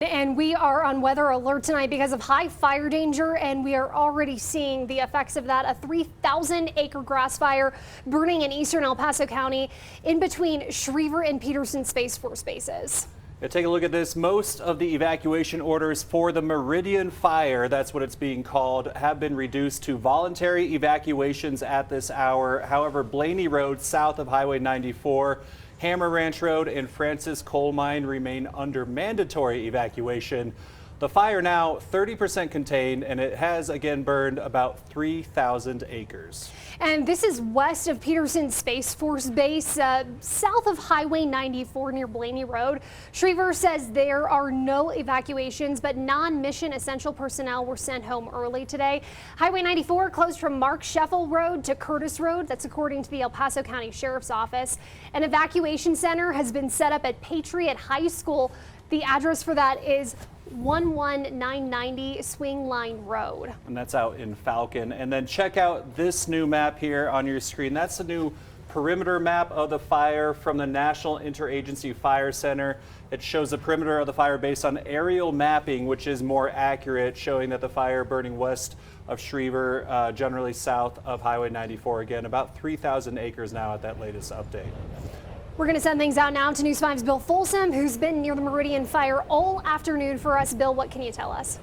And we are on weather alert tonight because of high fire danger, and we are already seeing the effects of that. A 3,000-acre grass fire burning in eastern El Paso County in between Schriever and Peterson Space Force bases. Yeah, take a look at this. Most of the evacuation orders for the Meridian Fire, that's what it's being called, have been reduced to voluntary evacuations at this hour. However, Blaney Road south of Highway 94, Hammer Ranch Road and Francis Coalmine remain under mandatory evacuation. The fire now 30% contained, and it has again burned about 3,000 acres. And this is west of Peterson Space Force Base, south of Highway 94 near Blaney Road. Schriever says there are no evacuations, but non-mission essential personnel were sent home early today. Highway 94 closed from Mark Scheffel Road to Curtis Road. That's according to the El Paso County Sheriff's Office. An evacuation center has been set up at Patriot High School. The address for that is 11990 Swing Line Road. And that's out in Falcon. And then check out this new map here on your screen. That's the new perimeter map of the fire from the National Interagency Fire Center. It shows the perimeter of the fire based on aerial mapping, which is more accurate, showing that the fire burning west of Schriever, generally south of Highway 94. Again, about 3,000 acres now at that latest update. We're going to send things out now to News 5's Bill Folsom, who's been near the Meridian Fire all afternoon for us. Bill, what can you tell us?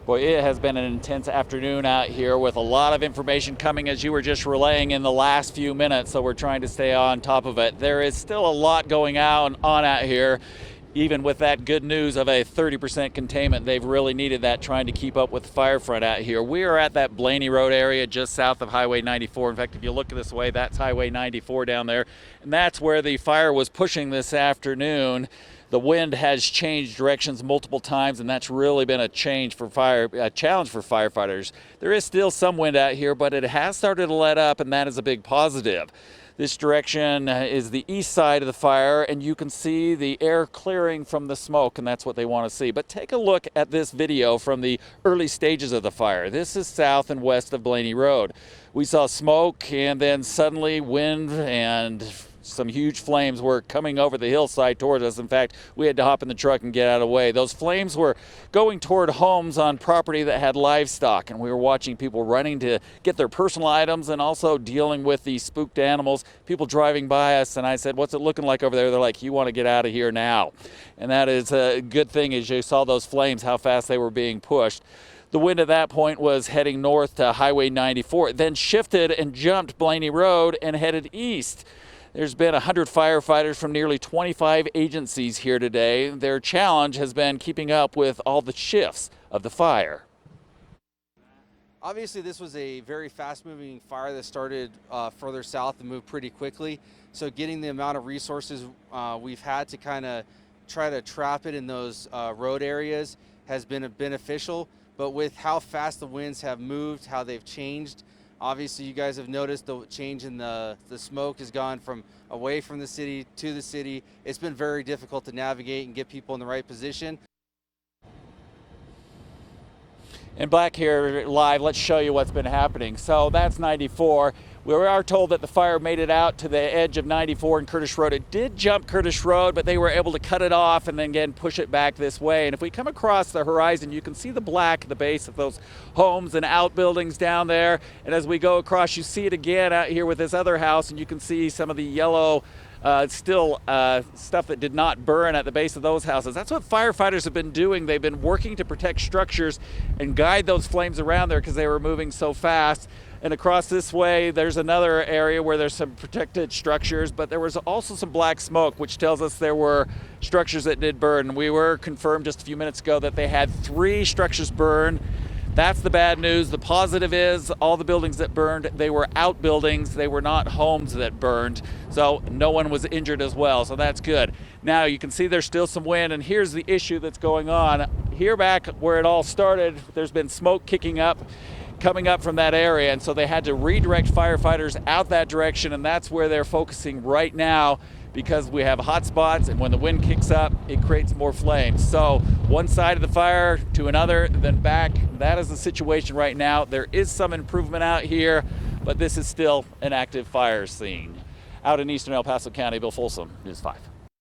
Boy, it has been an intense afternoon out here with a lot of information coming as you were just relaying in the last few minutes, so we're trying to stay on top of it. There is still a lot going on out here. Even with that good news of a 30% containment, they've really needed that trying to keep up with the fire front out here. We are at that Blaney Road area just south of Highway 94. In fact, if you look this way, that's Highway 94 down there. And that's where the fire was pushing this afternoon. The wind has changed directions multiple times, and that's really been a challenge for firefighters. There is still some wind out here, but it has started to let up, and that is a big positive. This direction is the east side of the fire, and you can see the air clearing from the smoke, and that's what they want to see. But take a look at this video from the early stages of the fire. This is south and west of Blaney Road. We saw smoke, and then suddenly wind and some huge flames were coming over the hillside towards us. In fact, we had to hop in the truck and get out of the way. Those flames were going toward homes on property that had livestock, and we were watching people running to get their personal items and also dealing with the spooked animals, people driving by us. And I said, "What's it looking like over there?" They're like, "You want to get out of here now." And that is a good thing, as you saw those flames, how fast they were being pushed. The wind at that point was heading north to Highway 94, it then shifted and jumped Blaney Road and headed east. There's been 100 firefighters from nearly 25 agencies here today. Their challenge has been keeping up with all the shifts of the fire. Obviously, this was a very fast-moving fire that started further south and moved pretty quickly. So getting the amount of resources we've had to kind of try to trap it in those road areas has been beneficial. But with how fast the winds have moved, how they've changed, obviously, you guys have noticed the change in the smoke has gone from away from the city to the city. It's been very difficult to navigate and get people in the right position. And back here live, let's show you what's been happening. So that's 94. We are told that the fire made it out to the edge of 94 and Curtis Road. It did jump Curtis Road, but they were able to cut it off and then again push it back this way. And if we come across the horizon, you can see the black at the base of those homes and outbuildings down there. And as we go across, you see it again out here with this other house, and you can see some of the yellow stuff that did not burn at the base of those houses. That's what firefighters have been doing. They've been working to protect structures and guide those flames around there because they were moving so fast. And across this way, there's another area where there's some protected structures, but there was also some black smoke, which tells us there were structures that did burn. We were confirmed just a few minutes ago that they had 3 structures burn. That's the bad news. The positive is all the buildings that burned, they were outbuildings. They were not homes that burned. So no one was injured as well. So that's good. Now you can see there's still some wind, and here's the issue that's going on. Here back where it all started, there's been smoke coming up from that area, and so they had to redirect firefighters out that direction, and that's where they're focusing right now because we have hot spots, and when the wind kicks up, it creates more flames. So one side of the fire to another, then back. That is the situation right now. There is some improvement out here, but this is still an active fire scene. Out in eastern El Paso County, Bill Folsom, News 5.